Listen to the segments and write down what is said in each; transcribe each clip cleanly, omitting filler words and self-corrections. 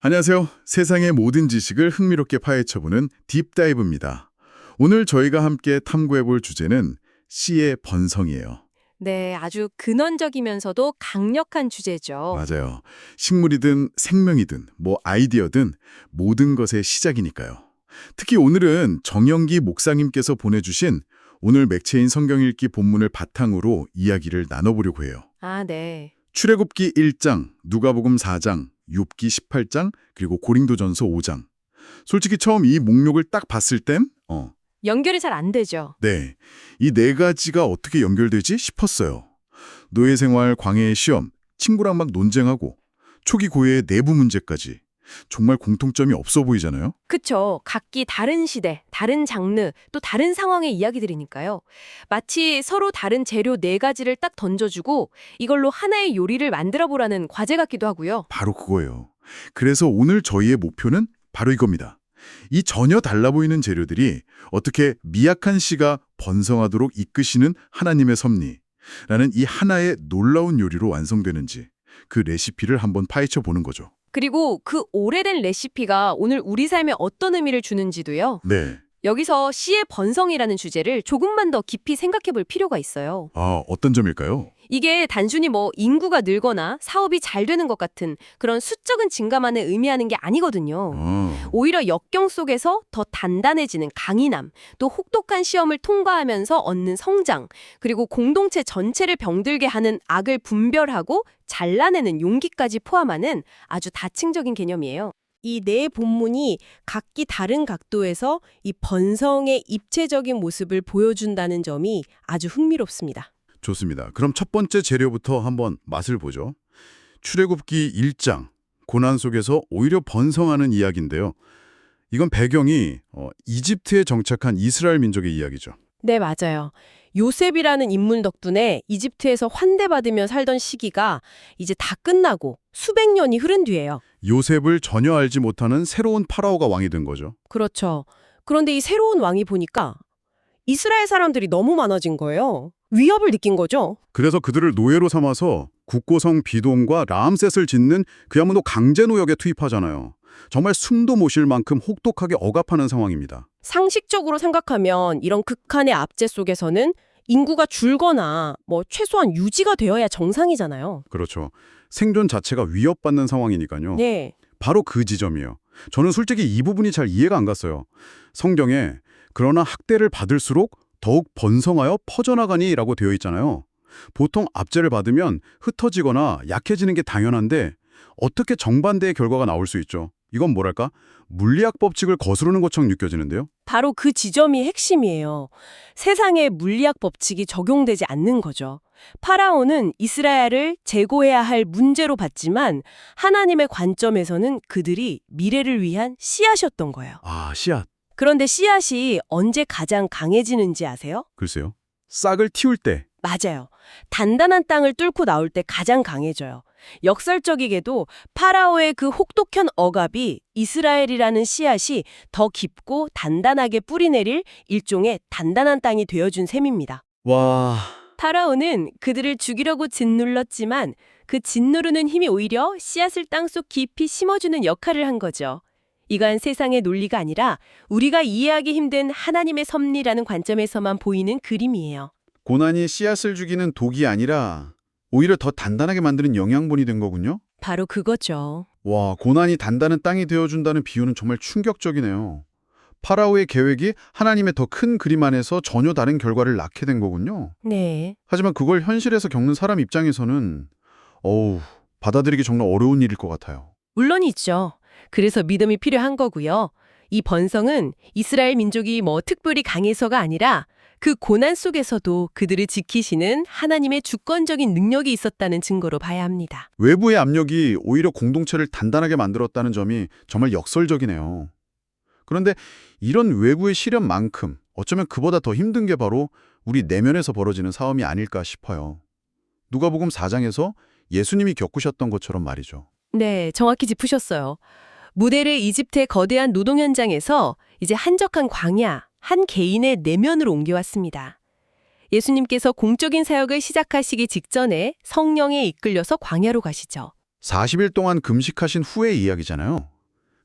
안녕하세요. 세상의 모든 지식을 흥미롭게 파헤쳐보는 딥다이브입니다. 오늘 저희가 함께 탐구해볼 주제는 씨의 번성이에요. 네, 아주 근원적이면서도 강력한 주제죠. 맞아요. 식물이든 생명이든 아이디어든 모든 것의 시작이니까요. 특히 오늘은 정영기 목사님께서 보내주신 오늘 맥체인 성경 읽기 본문을 바탕으로 이야기를 나눠보려고 해요. 아, 네. 출애굽기 1장, 누가복음 4장, 욥기 18장, 그리고 고린도전서 5장. 솔직히 처음 이 목록을 딱 봤을 땐 연결이 잘 안 되죠. 네, 이 네 가지가 어떻게 연결되지 싶었어요. 노예 생활, 광야의 시험, 친구랑 막 논쟁하고 초기 고해의 내부 문제까지 정말 공통점이 없어 보이잖아요. 그쵸. 각기 다른 시대, 다른 장르, 또 다른 상황의 이야기들이니까요. 마치 서로 다른 재료 네 가지를 딱 던져주고 이걸로 하나의 요리를 만들어보라는 과제 같기도 하고요. 바로 그거예요. 그래서 오늘 저희의 목표는 바로 이겁니다. 이 전혀 달라 보이는 재료들이 어떻게 미약한 씨가 번성하도록 이끄시는 하나님의 섭리라는 이 하나의 놀라운 요리로 완성되는지 그 레시피를 한번 파헤쳐 보는 거죠. 그리고 그 오래된 레시피가 오늘 우리 삶에 어떤 의미를 주는지도요. 네. 여기서 씨의 번성이라는 주제를 조금만 더 깊이 생각해 볼 필요가 있어요. 아, 어떤 점일까요? 이게 단순히 인구가 늘거나 사업이 잘 되는 것 같은 그런 수적인 증가만을 의미하는 게 아니거든요. 오히려 역경 속에서 더 단단해지는 강인함, 또 혹독한 시험을 통과하면서 얻는 성장, 그리고 공동체 전체를 병들게 하는 악을 분별하고 잘라내는 용기까지 포함하는 아주 다층적인 개념이에요. 이 네 본문이 각기 다른 각도에서 이 번성의 입체적인 모습을 보여준다는 점이 아주 흥미롭습니다. 좋습니다. 그럼 첫 번째 재료부터 한번 맛을 보죠. 출애굽기 1장, 고난 속에서 오히려 번성하는 이야기인데요. 이건 배경이 이집트에 정착한 이스라엘 민족의 이야기죠. 네, 맞아요. 요셉이라는 인물 덕분에 이집트에서 환대받으며 살던 시기가 이제 다 끝나고 수백 년이 흐른 뒤예요. 요셉을 전혀 알지 못하는 새로운 파라오가 왕이 된 거죠. 그렇죠. 그런데 이 새로운 왕이 보니까 이스라엘 사람들이 너무 많아진 거예요. 위협을 느낀 거죠. 그래서 그들을 노예로 삼아서 국고성 비돔과 라암셋을 짓는 그야말로 강제 노역에 투입하잖아요. 정말 숨도 못 쉴 만큼 혹독하게 억압하는 상황입니다. 상식적으로 생각하면 이런 극한의 압제 속에서는 인구가 줄거나 최소한 유지가 되어야 정상이잖아요. 그렇죠. 생존 자체가 위협받는 상황이니까요. 네. 바로 그 지점이에요. 저는 솔직히 이 부분이 잘 이해가 안 갔어요. 성경에 그러나 학대를 받을수록 더욱 번성하여 퍼져나가니라고 되어 있잖아요. 보통 압제를 받으면 흩어지거나 약해지는 게 당연한데 어떻게 정반대의 결과가 나올 수 있죠? 이건 뭐랄까? 물리학 법칙을 거스르는 것처럼 느껴지는데요. 바로 그 지점이 핵심이에요. 세상에 물리학 법칙이 적용되지 않는 거죠. 파라오는 이스라엘을 제거해야 할 문제로 봤지만 하나님의 관점에서는 그들이 미래를 위한 씨앗이었던 거예요. 아, 씨앗. 그런데 씨앗이 언제 가장 강해지는지 아세요? 글쎄요. 싹을 틔울 때. 맞아요. 단단한 땅을 뚫고 나올 때 가장 강해져요. 역설적이게도 파라오의 그 혹독한 억압이 이스라엘이라는 씨앗이 더 깊고 단단하게 뿌리내릴 일종의 단단한 땅이 되어준 셈입니다. 와... 파라오는 그들을 죽이려고 짓눌렀지만 그 짓누르는 힘이 오히려 씨앗을 땅속 깊이 심어주는 역할을 한 거죠. 이건 세상의 논리가 아니라 우리가 이해하기 힘든 하나님의 섭리라는 관점에서만 보이는 그림이에요. 고난이 씨앗을 죽이는 독이 아니라 오히려 더 단단하게 만드는 영양분이 된 거군요? 바로 그거죠. 와, 고난이 단단한 땅이 되어준다는 비유는 정말 충격적이네요. 파라오의 계획이 하나님의 더 큰 그림 안에서 전혀 다른 결과를 낳게 된 거군요. 네. 하지만 그걸 현실에서 겪는 사람 입장에서는 받아들이기 정말 어려운 일일 것 같아요. 물론 있죠. 그래서 믿음이 필요한 거고요. 이 번성은 이스라엘 민족이 특별히 강해서가 아니라 그 고난 속에서도 그들을 지키시는 하나님의 주권적인 능력이 있었다는 증거로 봐야 합니다. 외부의 압력이 오히려 공동체를 단단하게 만들었다는 점이 정말 역설적이네요. 그런데 이런 외부의 시련만큼 어쩌면 그보다 더 힘든 게 바로 우리 내면에서 벌어지는 싸움이 아닐까 싶어요. 누가복음 4장에서 예수님이 겪으셨던 것처럼 말이죠. 네, 정확히 짚으셨어요. 무대를 이집트의 거대한 노동 현장에서 이제 한적한 광야, 한 개인의 내면으로 옮겨왔습니다. 예수님께서 공적인 사역을 시작하시기 직전에 성령에 이끌려서 광야로 가시죠. 40일 동안 금식하신 후의 이야기잖아요.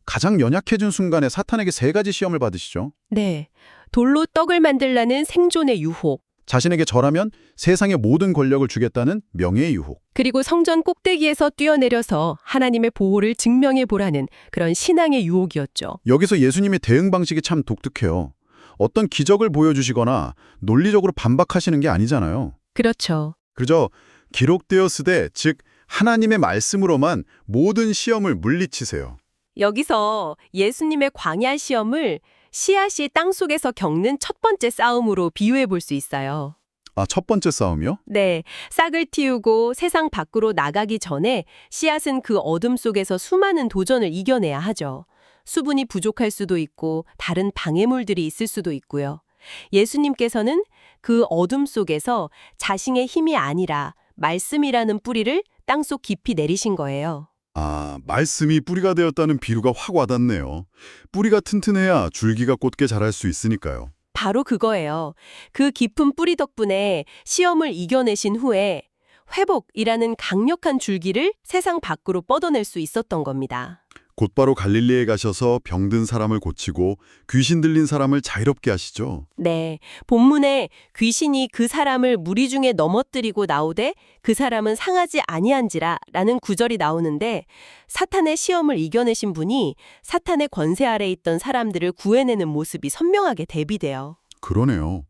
가장 연약해진 순간에 사탄에게 3가지 시험을 받으시죠. 네. 돌로 떡을 만들라는 생존의 유혹, 자신에게 절하면 세상의 모든 권력을 주겠다는 명예의 유혹. 그리고 성전 꼭대기에서 뛰어내려서 하나님의 보호를 증명해 보라는 그런 신앙의 유혹이었죠. 여기서 예수님의 대응 방식이 참 독특해요. 어떤 기적을 보여주시거나 논리적으로 반박하시는 게 아니잖아요. 그렇죠. 그저 기록되었으되 즉 하나님의 말씀으로만 모든 시험을 물리치세요. 여기서 예수님의 광야 시험을 씨앗이 땅 속에서 겪는 첫 번째 싸움으로 비유해 볼 수 있어요. 아, 첫 번째 싸움이요? 네, 싹을 틔우고 세상 밖으로 나가기 전에 씨앗은 그 어둠 속에서 수많은 도전을 이겨내야 하죠. 수분이 부족할 수도 있고 다른 방해물들이 있을 수도 있고요. 예수님께서는 그 어둠 속에서 자신의 힘이 아니라 말씀이라는 뿌리를 땅속 깊이 내리신 거예요. 아, 말씀이 뿌리가 되었다는 비유가 확 와닿네요. 뿌리가 튼튼해야 줄기가 곧게 자랄 수 있으니까요. 바로 그거예요. 그 깊은 뿌리 덕분에 시험을 이겨내신 후에 회복이라는 강력한 줄기를 세상 밖으로 뻗어낼 수 있었던 겁니다. 곧바로 갈릴리에 가셔서 병든 사람을 고치고 귀신 들린 사람을 자유롭게 하시죠. 네, 본문에 귀신이 그 사람을 무리 중에 넘어뜨리고 나오되 그 사람은 상하지 아니한지라 라는 구절이 나오는데 사탄의 시험을 이겨내신 분이 사탄의 권세 아래 있던 사람들을 구해내는 모습이 선명하게 대비돼요. 그러네요.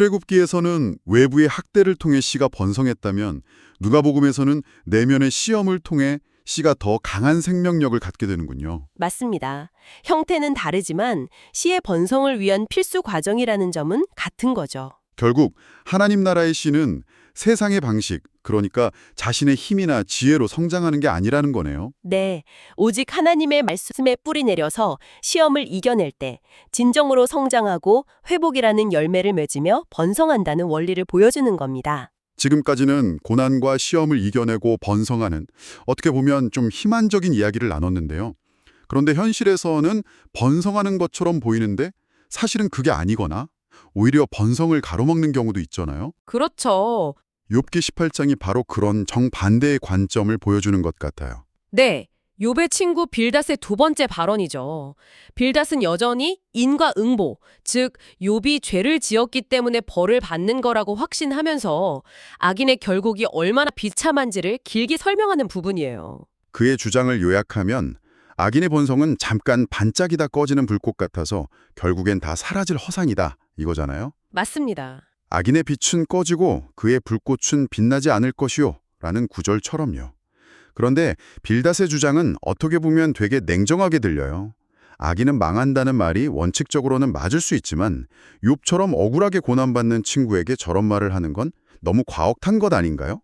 출애굽기에서는 외부의 학대를 통해 씨가 번성했다면 누가복음에서는 내면의 시험을 통해 씨가 더 강한 생명력을 갖게 되는군요. 맞습니다. 형태는 다르지만 씨의 번성을 위한 필수 과정이라는 점은 같은 거죠. 결국 하나님 나라의 씨는 세상의 방식, 그러니까 자신의 힘이나 지혜로 성장하는 게 아니라는 거네요. 네, 오직 하나님의 말씀에 뿌리 내려서 시험을 이겨낼 때 진정으로 성장하고 회복이라는 열매를 맺으며 번성한다는 원리를 보여주는 겁니다. 지금까지는 고난과 시험을 이겨내고 번성하는, 어떻게 보면 좀 희망적인 이야기를 나눴는데요. 그런데 현실에서는 번성하는 것처럼 보이는데 사실은 그게 아니거나 오히려 번성을 가로막는 경우도 있잖아요. 그렇죠. 욥기 18장이 바로 그런 정반대의 관점을 보여주는 것 같아요. 네, 욥의 친구 빌닷의 두 번째 발언이죠. 빌닷은 여전히 인과 응보, 즉 욥이 죄를 지었기 때문에 벌을 받는 거라고 확신하면서 악인의 결국이 얼마나 비참한지를 길게 설명하는 부분이에요. 그의 주장을 요약하면 악인의 본성은 잠깐 반짝이다 꺼지는 불꽃 같아서 결국엔 다 사라질 허상이다 이거잖아요. 맞습니다. 악인의 빛은 꺼지고 그의 불꽃은 빛나지 않을 것이요 라는 구절처럼요. 그런데 빌닷의 주장은 어떻게 보면 되게 냉정하게 들려요. 악인은 망한다는 말이 원칙적으로는 맞을 수 있지만 욥처럼 억울하게 고난받는 친구에게 저런 말을 하는 건 너무 과혹한 것 아닌가요?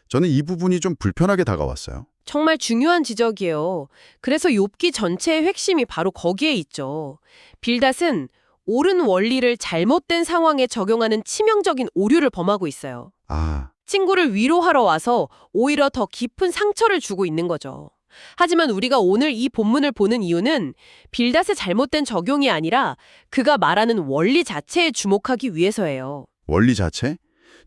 저는 이 부분이 좀 불편하게 다가왔어요. 정말 중요한 지적이에요. 그래서 욥기 전체의 핵심이 바로 거기에 있죠. 빌닷은 옳은 원리를 잘못된 상황에 적용하는 치명적인 오류를 범하고 있어요. 아, 친구를 위로하러 와서 오히려 더 깊은 상처를 주고 있는 거죠. 하지만 우리가 오늘 이 본문을 보는 이유는 빌닷의 잘못된 적용이 아니라 그가 말하는 원리 자체에 주목하기 위해서예요. 원리 자체?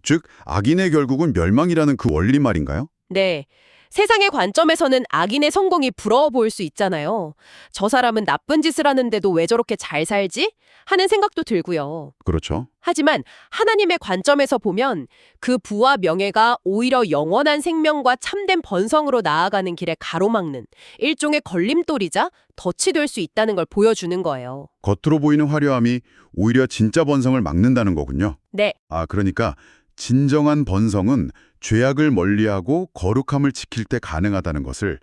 즉, 악인의 결국은 멸망이라는 그 원리 말인가요? 네. 세상의 관점에서는 악인의 성공이 부러워 보일 수 있잖아요. 저 사람은 나쁜 짓을 하는데도 왜 저렇게 잘 살지? 하는 생각도 들고요. 그렇죠. 하지만 하나님의 관점에서 보면 그 부와 명예가 오히려 영원한 생명과 참된 번성으로 나아가는 길에 가로막는 일종의 걸림돌이자 덫이 될 수 있다는 걸 보여주는 거예요. 겉으로 보이는 화려함이 오히려 진짜 번성을 막는다는 거군요. 네, 아, 그러니까 진정한 번성은 죄악을 멀리하고 거룩함을 지킬 때 가능하다는 것을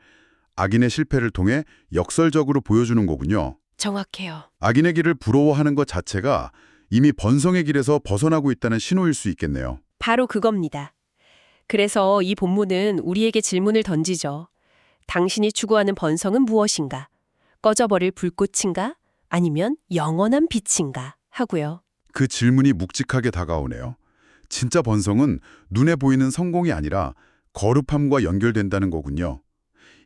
악인의 실패를 통해 역설적으로 보여주는 거군요. 정확해요. 악인의 길을 부러워하는 것 자체가 이미 번성의 길에서 벗어나고 있다는 신호일 수 있겠네요. 바로 그겁니다. 그래서 이 본문은 우리에게 질문을 던지죠. 당신이 추구하는 번성은 무엇인가? 꺼져버릴 불꽃인가? 아니면 영원한 빛인가? 하고요. 그 질문이 묵직하게 다가오네요. 진짜 번성은 눈에 보이는 성공이 아니라 거룩함과 연결된다는 거군요.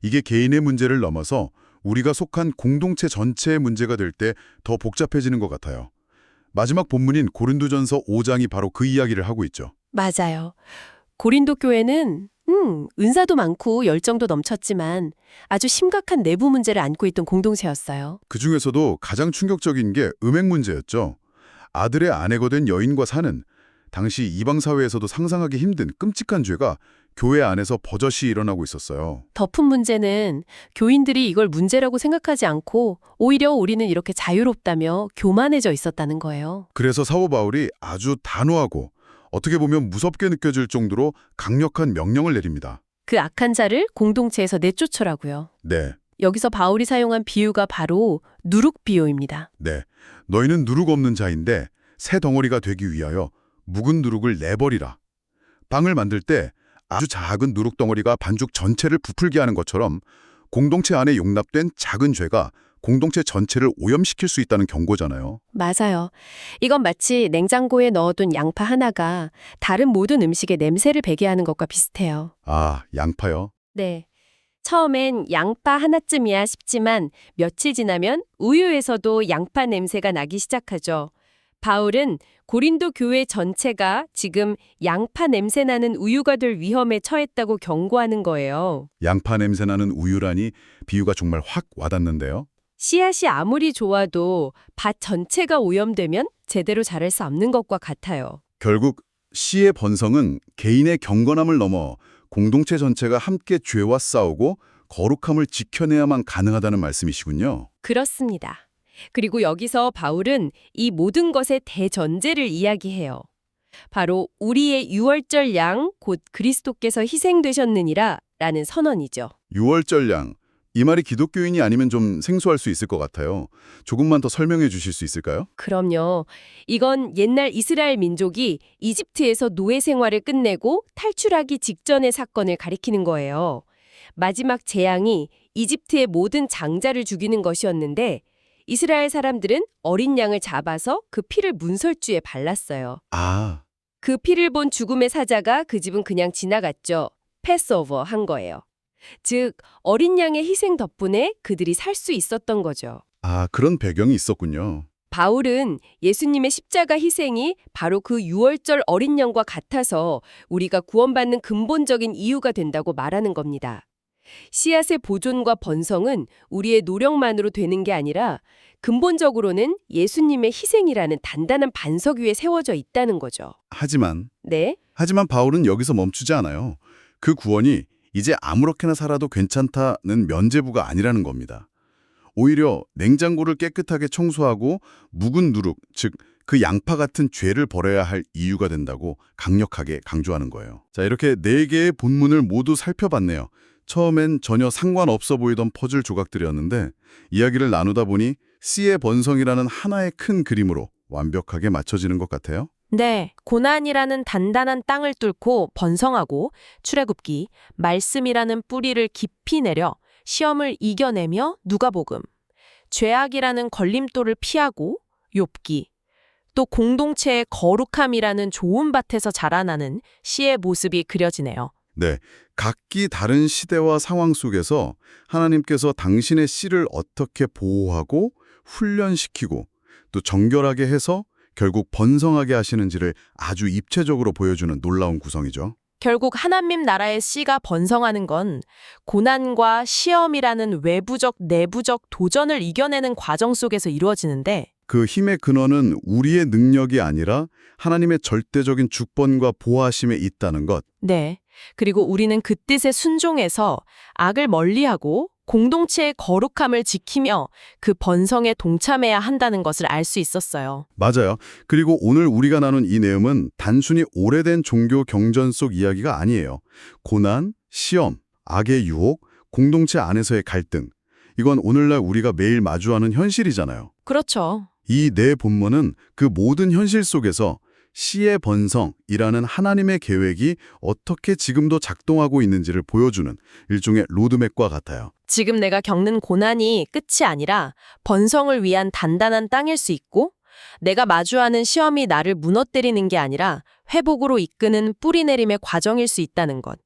이게 개인의 문제를 넘어서 우리가 속한 공동체 전체의 문제가 될 때 더 복잡해지는 것 같아요. 마지막 본문인 고린도전서 5장이 바로 그 이야기를 하고 있죠. 맞아요. 고린도 교회는 은사도 많고 열정도 넘쳤지만 아주 심각한 내부 문제를 안고 있던 공동체였어요. 그중에서도 가장 충격적인 게 음행 문제였죠. 아들의 아내가 된 여인과 사는 당시 이방 사회에서도 상상하기 힘든 끔찍한 죄가 교회 안에서 버젓이 일어나고 있었어요. 덮은 문제는 교인들이 이걸 문제라고 생각하지 않고 오히려 우리는 이렇게 자유롭다며 교만해져 있었다는 거예요. 그래서 사도 바울이 아주 단호하고 어떻게 보면 무섭게 느껴질 정도로 강력한 명령을 내립니다. 그 악한 자를 공동체에서 내쫓으라고요. 네, 여기서 바울이 사용한 비유가 바로 누룩 비유입니다. 네. 너희는 누룩 없는 자인데 새 덩어리가 되기 위하여 묵은 누룩을 내버리라. 빵을 만들 때 아주 작은 누룩 덩어리가 반죽 전체를 부풀게 하는 것처럼 공동체 안에 용납된 작은 죄가 공동체 전체를 오염시킬 수 있다는 경고잖아요. 맞아요. 이건 마치 냉장고에 넣어둔 양파 하나가 다른 모든 음식에 냄새를 배게 하는 것과 비슷해요. 아, 양파요? 네. 처음엔 양파 하나쯤이야 싶지만 며칠 지나면 우유에서도 양파 냄새가 나기 시작하죠. 바울은 고린도 교회 전체가 지금 양파 냄새 나는 우유가 될 위험에 처했다고 경고하는 거예요. 양파 냄새 나는 우유라니 비유가 정말 확 와닿는데요. 씨앗이 아무리 좋아도 밭 전체가 오염되면 제대로 자랄 수 없는 것과 같아요. 결국 씨의 번성은 개인의 경건함을 넘어 공동체 전체가 함께 죄와 싸우고 거룩함을 지켜내야만 가능하다는 말씀이시군요. 그렇습니다. 그리고 여기서 바울은 이 모든 것의 대전제를 이야기해요. 바로 우리의 유월절 양 곧 그리스도께서 희생되셨느니라 라는 선언이죠. 유월절 양. 이 말이 기독교인이 아니면 좀 생소할 수 있을 것 같아요. 조금만 더 설명해 주실 수 있을까요? 그럼요. 이건 옛날 이스라엘 민족이 이집트에서 노예 생활을 끝내고 탈출하기 직전의 사건을 가리키는 거예요. 마지막 재앙이 이집트의 모든 장자를 죽이는 것이었는데 이스라엘 사람들은 어린 양을 잡아서 그 피를 문설주에 발랐어요. 아, 그 피를 본 죽음의 사자가 그 집은 그냥 지나갔죠. 패스오버 한 거예요. 즉, 어린 양의 희생 덕분에 그들이 살 수 있었던 거죠. 그런 배경이 있었군요. 바울은 예수님의 십자가 희생이 바로 그 유월절 어린 양과 같아서 우리가 구원받는 근본적인 이유가 된다고 말하는 겁니다. 씨앗의 보존과 번성은 우리의 노력만으로 되는 게 아니라 근본적으로는 예수님의 희생이라는 단단한 반석 위에 세워져 있다는 거죠. 하지만 네? 바울은 여기서 멈추지 않아요. 그 구원이 이제 아무렇게나 살아도 괜찮다는 면죄부가 아니라는 겁니다. 오히려 냉장고를 깨끗하게 청소하고 묵은 누룩, 즉 그 양파 같은 죄를 버려야 할 이유가 된다고 강력하게 강조하는 거예요. 자, 이렇게 4개의 본문을 모두 살펴봤네요. 처음엔 전혀 상관없어 보이던 퍼즐 조각들이었는데 이야기를 나누다 보니 씨의 번성이라는 하나의 큰 그림으로 완벽하게 맞춰지는 것 같아요. 네, 고난이라는 단단한 땅을 뚫고 번성하고 출애굽기, 말씀이라는 뿌리를 깊이 내려 시험을 이겨내며 누가복음, 죄악이라는 걸림돌을 피하고 욥기, 또 공동체의 거룩함이라는 좋은 밭에서 자라나는 씨의 모습이 그려지네요. 네, 각기 다른 시대와 상황 속에서 하나님께서 당신의 씨를 어떻게 보호하고 훈련시키고 또 정결하게 해서 결국 번성하게 하시는지를 아주 입체적으로 보여주는 놀라운 구성이죠. 결국 하나님 나라의 씨가 번성하는 건 고난과 시험이라는 외부적, 내부적 도전을 이겨내는 과정 속에서 이루어지는데 그 힘의 근원은 우리의 능력이 아니라 하나님의 절대적인 주권과 보호하심에 있다는 것. 네. 그리고 우리는 그 뜻에 순종해서 악을 멀리하고 공동체의 거룩함을 지키며 그 번성에 동참해야 한다는 것을 알 수 있었어요. 맞아요. 그리고 오늘 우리가 나눈 이 내용은 단순히 오래된 종교 경전 속 이야기가 아니에요. 고난, 시험, 악의 유혹, 공동체 안에서의 갈등. 이건 오늘날 우리가 매일 마주하는 현실이잖아요. 그렇죠. 이 네 본문은 그 모든 현실 속에서 씨의 번성이라는 하나님의 계획이 어떻게 지금도 작동하고 있는지를 보여주는 일종의 로드맵과 같아요. 지금 내가 겪는 고난이 끝이 아니라 번성을 위한 단단한 땅일 수 있고 내가 마주하는 시험이 나를 무너뜨리는 게 아니라 회복으로 이끄는 뿌리내림의 과정일 수 있다는 것.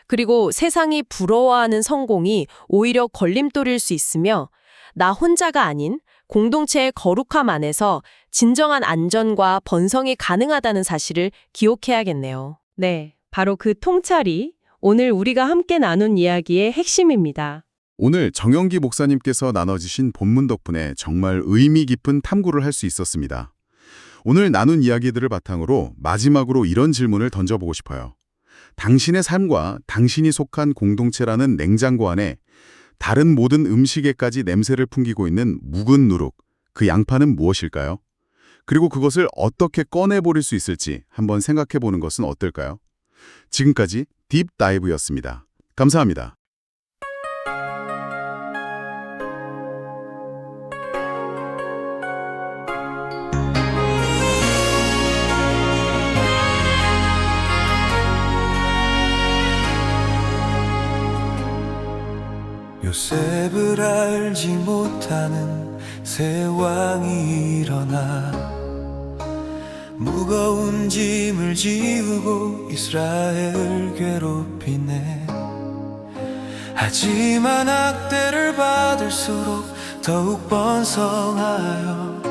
그리고 세상이 부러워하는 성공이 오히려 걸림돌일 수 있으며 나 혼자가 아닌 공동체의 거룩함 안에서 진정한 안전과 번성이 가능하다는 사실을 기억해야겠네요. 네, 바로 그 통찰이 오늘 우리가 함께 나눈 이야기의 핵심입니다. 오늘 정영기 목사님께서 나눠주신 본문 덕분에 정말 의미 깊은 탐구를 할 수 있었습니다. 오늘 나눈 이야기들을 바탕으로 마지막으로 이런 질문을 던져보고 싶어요. 당신의 삶과 당신이 속한 공동체라는 냉장고 안에 다른 모든 음식에까지 냄새를 풍기고 있는 묵은 누룩, 그 양파는 무엇일까요? 그리고 그것을 어떻게 꺼내버릴 수 있을지 한번 생각해보는 것은 어떨까요? 지금까지 딥다이브였습니다. 감사합니다. 요셉을 알지 못하는 새 왕이 일어나 무거운 짐을 지우고 이스라엘 괴롭히네. 하지만 학대를 받을수록 더욱 번성하여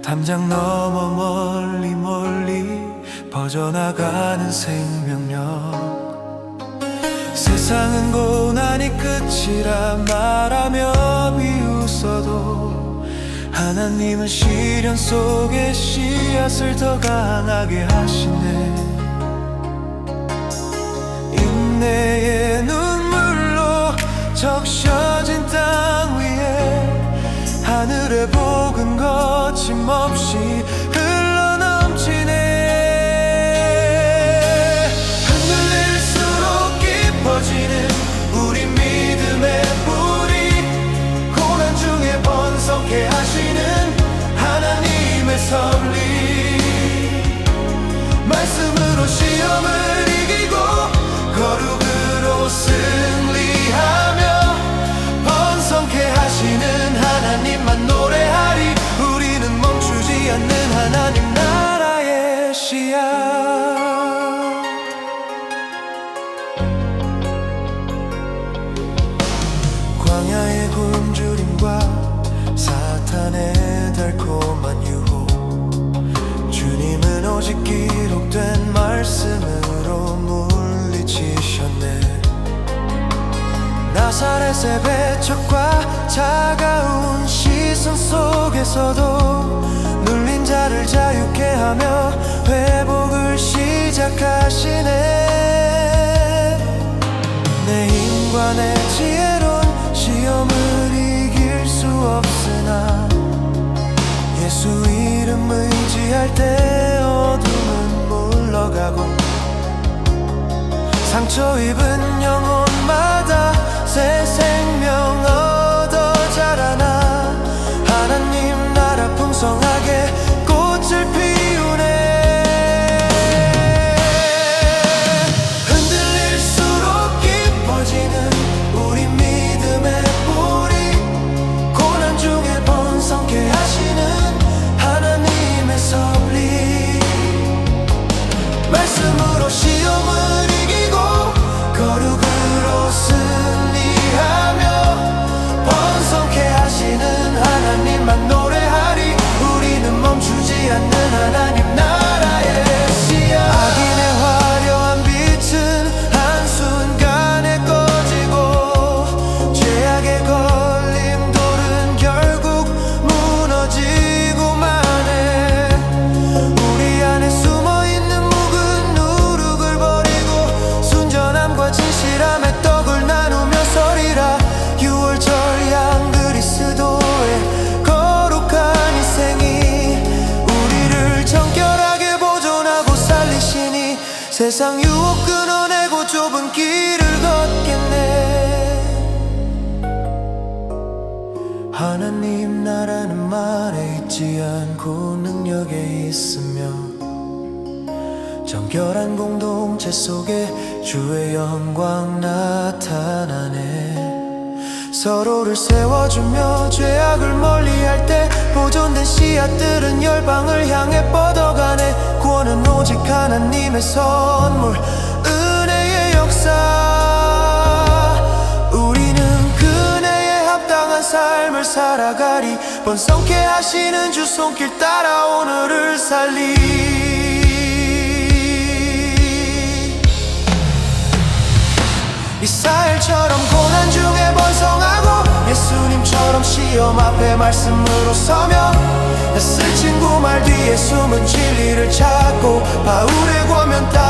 담장 넘어 멀리 멀리 퍼져나가는 생명력. 세상은 고난이 끝이라 말하며 비웃어도 하나님은 시련 속에 씨앗을 더 강하게 하시네. 인내의 눈물로 적셔진 땅 위에 하늘의 복은 거침없이 흘러넘치네. 흔들릴수록 깊어지는 우리 믿음의 뿌리, 고난 중에 번성케 하시는 하나님의 섭리. 말씀으로 시험을 이기고 거룩으로 승리하며 번성케 하시는 하나님만 노래하리. 우리는 멈추지 않는 하나님 나라의 씨앗. 광야의 굶주림과 사탄의 달콤한 유혹, 주님은 오직 기록된 말씀으로 물리치셨네. 나사렛의 배척과 차가운 시선 속에서도 눌린 자를 자유케 하며 회복을 시작하시네. 내 힘과 내 지혜론 시험을 이길 수 없으나 예수 이름 의지할 때 어둠은 물러가고 상처 입은 영혼마다 새 생명 얻어 자라나 하나님 나라 풍성하게 꽃을 피우네. 흔들릴수록 깊어지는 우리 믿음의 뿌리, 고난 중에 번성케 하시는 하나님의 섭리. 말씀으로 시험을 이기고 거룩으로 승리하며 번성케 하시는 하나님만 노래하리. 우리는 멈추지 않는 하나님 나라의 씨앗. 악인의 화려한 빛은 한순간에 꺼지고 죄악의 걸림돌은 결국 무너지고만 해. 우리 안에 숨어있는 묵은 누룩을 버리고 순전함과 진실함의 떡을 나누며 서리라. 6월절 양 그리스도의 거룩한 희생이 우리를 정결하게 보존하고 살리시니 세상 유혹 끊어내고 좁은 길을 걷겠네. 하나님 나라는 말에 있지 않고 능력에 있으며 정결한 공동체 속에 주의 영광 나타나네. 서로를 세워주며 죄악을 멀리할 때 보존된 씨앗들은 열방을 향해 뻗어가네. 구원은 오직 하나님의 선물, 은혜의 역사. 우리는 그 은혜에 합당한 삶을 살아가리. 번성케 하시는 주 손길 따라 오늘을 살리. 이스라엘처럼 고난 중에 번성하고 예수님처럼 시험 앞에 말씀으로 서며 낯선 친구 말 뒤에 숨은 진리를 찾고 바울의 권면 따라